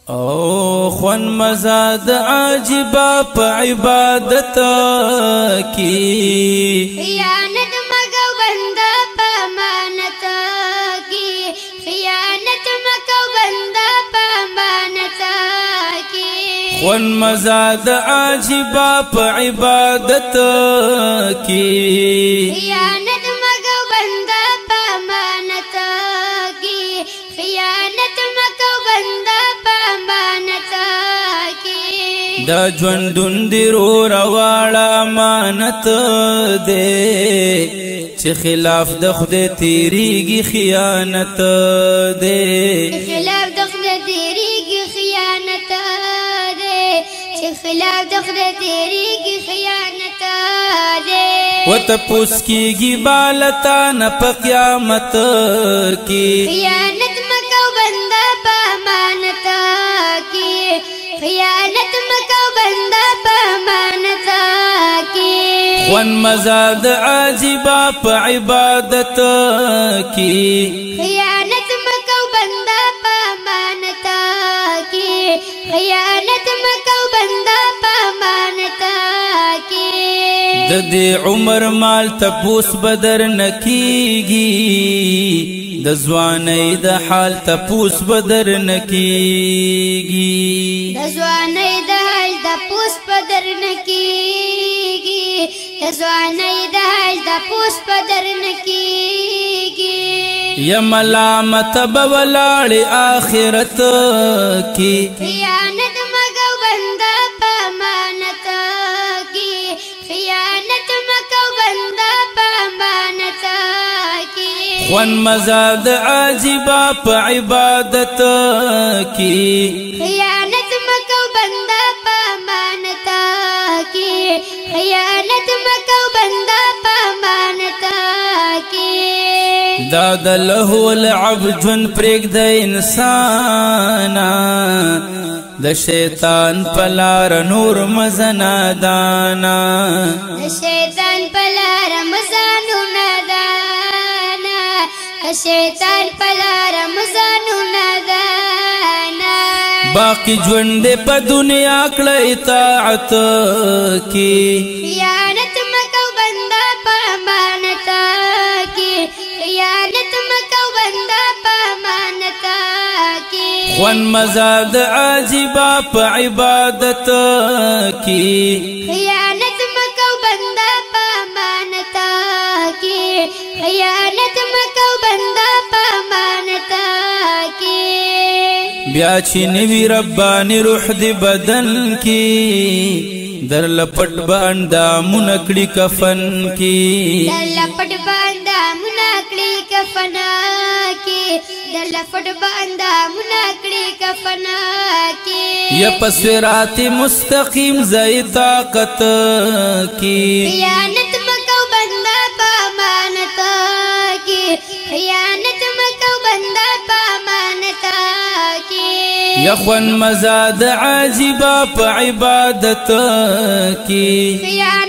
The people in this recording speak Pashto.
او خون مزاد عجبا پا عبادت کی خیانت مگو بندہ پا امانت کی خیانت مگو بندہ پا امانت کی خون مزاد عجبا پا عبادت کی خیانت مگو بندہ پا امانت کی خیانت مگو بندہ پا امانت کی دا ژوندون دی رو رواړه امانت دے چې خلاف د خدای تیریږي خیانت دے خلاف د خدای تیریږي خیانت دے چې خلاف د خدای تیریږي خیانت دے وتپوس کیږي بالتا نه په قیامت کې خیانت مکو بنده په امانت کې خیانت مکو بنده په امانت کې خون مزاد عجبا په عبادت کې خیانت مکو بنده په امانت کې خیانت مکو بنده په امانت کې د دې عمر مال تپوس بدر نکیږي د ځوانۍ د حال تپوس بدر نکیږي د ځوانۍ د حال تپوس بدر نکیږي د ځوانۍ د حال تپوس بدر نکیږي یا ملامت بولاړ آخرت کی خیانت مګو بنده په امانت کی خیانت مګو بنده په امانت کی خون مزاد عجبا په عبادت کی خیانت مګو بنده په امانت کی خیانت مګو بنده په امانت کی دا د لهو العب جون پرېږ د انسان د شیطان پلار نور مزنا دانا د شیطان پلار مزانو ندانا د شیطان پلار مزانو ندانا باقی ژوند په دنیا کړه اطاعت کی خیانت مکو بنده په امانت کی خیانت مکو بنده په امانت کی خون مزاد عجبا په عبادت کی خیانت مکو بنده په امانت کی خیانت مکو بنده په امانت کی بیا چې نوی ربانی روح دی بدن کی در لپټ باندې منکړي کفن کی در لپټ باندې منکړي کفن کی در لپټ باندې منکړي کفن کی یا پسرات مستقیم زئی طاقت کی خیانت مکو بنده په امانت کی خیانت مکو بنده په امانت کی یا خون مزاد عجبا په عبادت کی خیانت